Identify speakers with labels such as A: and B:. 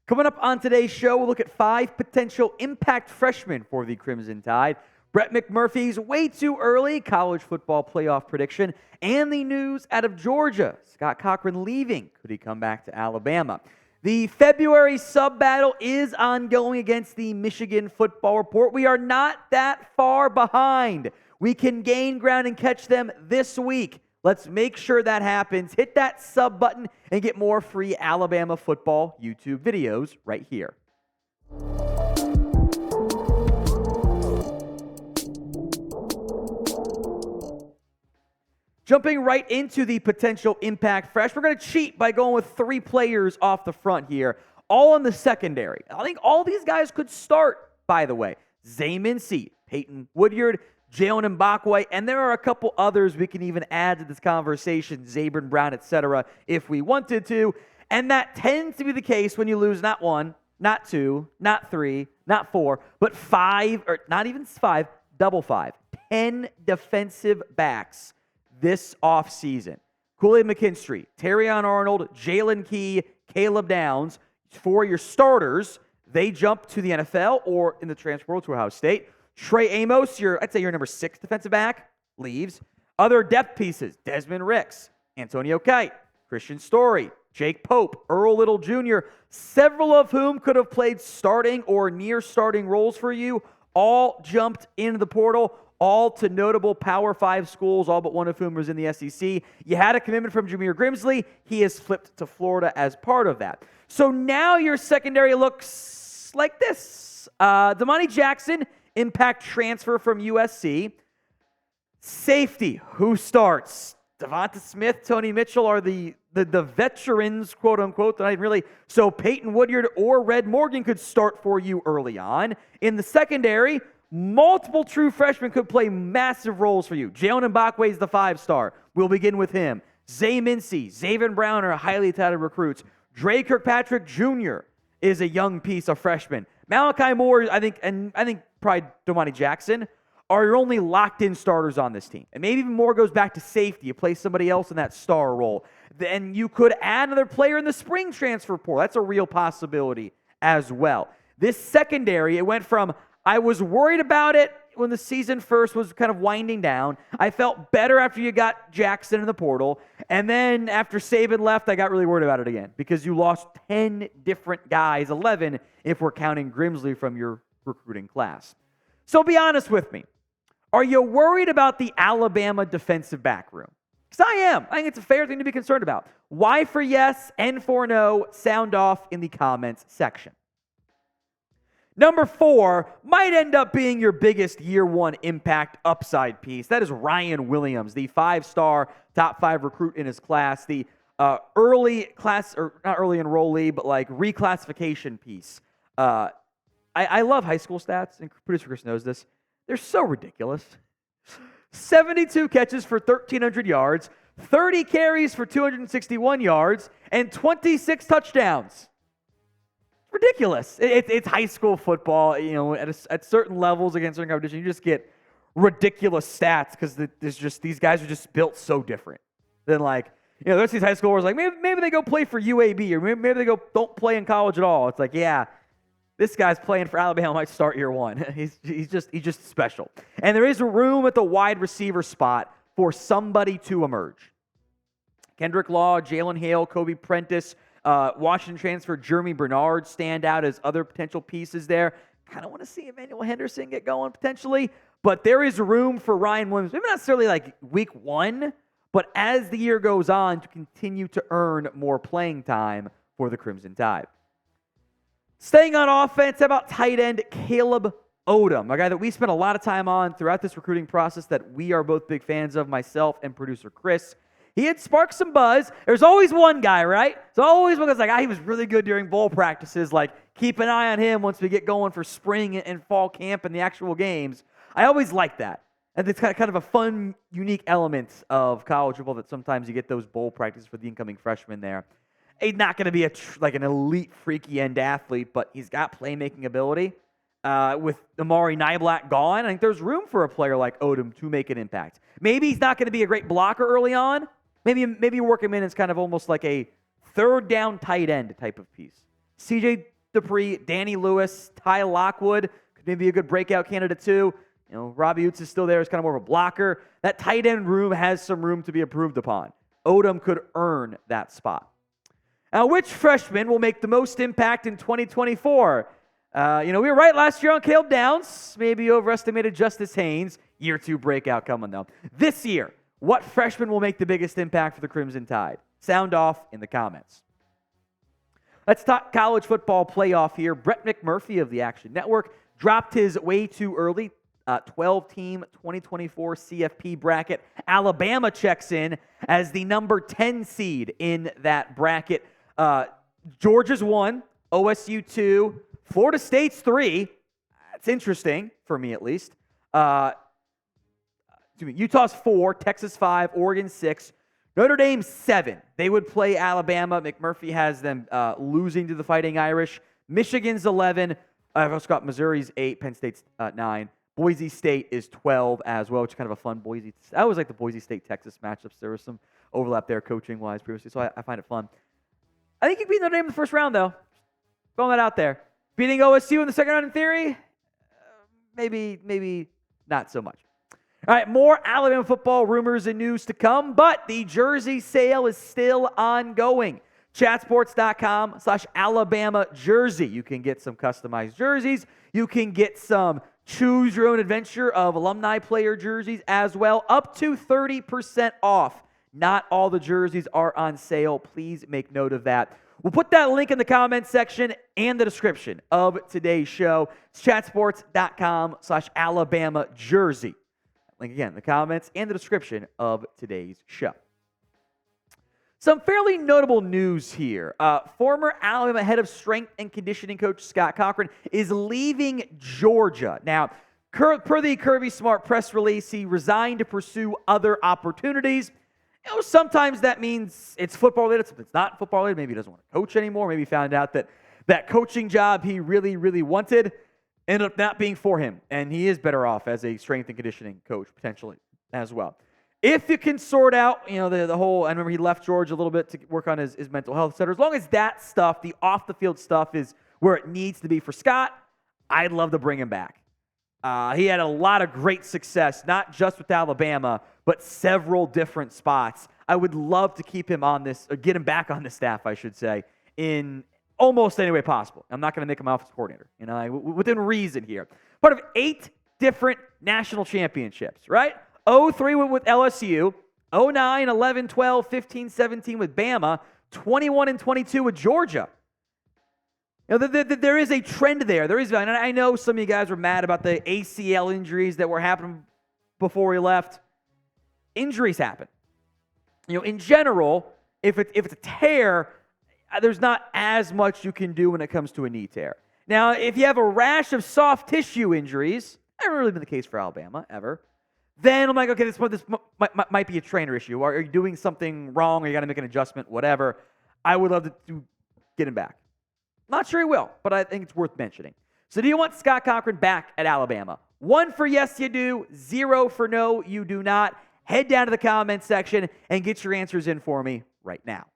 A: Coming up on today's show, we'll look at 5 potential impact freshmen for the Crimson Tide, Brett McMurphy's way too early college football playoff prediction, and the news out of Georgia. Scott Cochran leaving. Could he come back to Alabama? The February sub-battle is ongoing against the Michigan Football Report. We are not that far behind. We can gain ground and catch them this week. Let's make sure that happens. Hit that sub button and get more free Alabama football YouTube videos right here. Jumping right into the potential impact fresh, we're going to cheat by going with 3 players off the front here, all in the secondary. I think all these guys could start, by the way. Zay Mincy, Peyton Woodyard, Jalen Mbakwe, and there are a couple others we can even add to this conversation, Zabron Brown, etc., if we wanted to. And that tends to be the case when you lose not 1, not 2, not 3, not 4, but 5, or not even 5, double 5. 10 defensive backs this offseason. Kool-Aid McKinstry, Terrion Arnold, Jalen Key, Caleb Downs. For your starters, they jump to the NFL or in the transfer world to Ohio State. Trey Amos, I'd say your number 6 defensive back, leaves. Other depth pieces, Desmond Ricks, Antonio Kite, Christian Story, Jake Pope, Earl Little Jr., several of whom could have played starting or near starting roles for you, all jumped into the portal, all to notable Power 5 schools, all but one of whom was in the SEC. You had a commitment from Jameer Grimsley. He has flipped to Florida as part of that. So now your secondary looks like this. Damani Jackson, impact transfer from USC. Safety, who starts? Devonta Smith, Tony Mitchell are the veterans, quote unquote. So Peyton Woodyard or Red Morgan could start for you early on. In the secondary, multiple true freshmen could play massive roles for you. Jalen Mbakwe is the 5-star. We'll begin with him. Zay Mincy, Zabron Brown are highly touted recruits. Dre Kirkpatrick Jr. is a young piece of freshman. Malachi Moore, I think probably Damani Jackson are your only locked-in starters on this team. And maybe even more goes back to safety. You play somebody else in that star role. Then you could add another player in the spring transfer portal. That's a real possibility as well. This secondary, it went from, I was worried about it when the season first was kind of winding down. I felt better after you got Jackson in the portal. And then after Saban left, I got really worried about it again because you lost 10 different guys, 11 if we're counting Grimsley from your recruiting class. So be honest with me. Are you worried about the Alabama defensive back room? Because I am. I think it's a fair thing to be concerned about. Y for yes, N for no. Sound off in the comments section. Number 4 might end up being your biggest year 1 impact upside piece. That is Ryan Williams, the 5-star top 5 recruit in his class, the early class, or not early enrollee, but like reclassification piece. I love high school stats, and producer Chris knows this. They're so ridiculous. 72 catches for 1,300 yards, 30 carries for 261 yards, and 26 touchdowns. Ridiculous. It's high school football. At certain levels against certain competition, you just get ridiculous stats because these guys are just built so different than there's these high schoolers maybe they go play for UAB or maybe they don't play in college at all. It's this guy's playing for Alabama might start year 1. He's just special. And there is room at the wide receiver spot for somebody to emerge. Kendrick Law, Jalen Hale, Kobe Prentice, Washington transfer Jeremy Bernard stand out as other potential pieces there. Kind of want to see Emmanuel Henderson get going potentially, but there is room for Ryan Williams. Maybe not necessarily week 1, but as the year goes on to continue to earn more playing time for the Crimson Tide. Staying on offense, how about tight end Caleb Odom, a guy that we spent a lot of time on throughout this recruiting process that we are both big fans of, myself and producer Chris. He had sparked some buzz. There's always one guy, right? There's always one guy's he was really good during bowl practices. Keep an eye on him once we get going for spring and fall camp and the actual games. I always like that. And it's kind of a fun, unique element of college football that sometimes you get those bowl practices for the incoming freshmen there. He's not going to be an elite freaky end athlete, but he's got playmaking ability. With Amari Niblack gone, I think there's room for a player like Odom to make an impact. Maybe he's not going to be a great blocker early on. Maybe you work him in as kind of almost like a third down tight end type of piece. CJ Dupree, Danny Lewis, Ty Lockwood could maybe be a good breakout candidate too. Robbie Oates is still there as kind of more of a blocker. That tight end room has some room to be improved upon. Odom could earn that spot. Now, which freshman will make the most impact in 2024? We were right last year on Caleb Downs. Maybe overestimated Justice Haynes. Year 2 breakout coming, though. This year, what freshman will make the biggest impact for the Crimson Tide? Sound off in the comments. Let's talk college football playoff here. Brett McMurphy of the Action Network dropped his way too early 12-team 2024 CFP bracket. Alabama checks in as the number 10 seed in that bracket. Georgia's 1, OSU 2, Florida State's 3. That's interesting, for me at least. Utah's 4, Texas 5, Oregon 6, Notre Dame 7. They would play Alabama. McMurphy has them losing to the Fighting Irish. Michigan's 11. I've also got Missouri's 8, Penn State's 9. Boise State is 12 as well, which is kind of a fun Boise. I always like the Boise State-Texas matchups. There was some overlap there coaching-wise previously, so I find it fun. I think you beat Notre Dame in the first round, though. Throwing that out there. Beating OSU in the second round in theory? Maybe not so much. All right, more Alabama football rumors and news to come, but the jersey sale is still ongoing. Chatsports.com/Alabama jersey. You can get some customized jerseys. You can get some choose your own adventure of alumni player jerseys as well, up to 30% off. Not all the jerseys are on sale. Please make note of that. We'll put that link in the comments section and the description of today's show. It's chatsports.com/Alabama jersey. Link again in the comments and the description of today's show. Some fairly notable news here. Former Alabama head of strength and conditioning coach Scott Cochran is leaving Georgia. Now, per the Kirby Smart press release, he resigned to pursue other opportunities. Sometimes that means it's football related, sometimes it's not football related. Maybe he doesn't want to coach anymore. Maybe he found out that that coaching job he really, really wanted ended up not being for him, and he is better off as a strength and conditioning coach potentially as well. If you can sort out, the whole, I remember he left Georgia a little bit to work on his mental health center. As long as that stuff, the off-the-field stuff, is where it needs to be for Scott, I'd love to bring him back. He had a lot of great success, not just with Alabama, but several different spots. I would love to keep him on this, or get him back on the staff, I should say, in almost any way possible. I'm not going to make him offensive coordinator, within reason here. Part of 8 different national championships, right? 03 with LSU, 09, 11, 12, 15, 17 with Bama, 21 and 22 with Georgia. There is a trend there. There is, and I know some of you guys were mad about the ACL injuries that were happening before he left. Injuries happen. In general, if it's a tear, there's not as much you can do when it comes to a knee tear. Now, if you have a rash of soft tissue injuries, that hasn't really been the case for Alabama ever, then I'm like, okay, this might be a trainer issue. Are you doing something wrong, or you got to make an adjustment, whatever. I would love to get him back. Not sure he will, but I think it's worth mentioning. So do you want Scott Cochran back at Alabama? 1 for yes, you do. 0 for no, you do not. Head down to the comments section and get your answers in for me right now.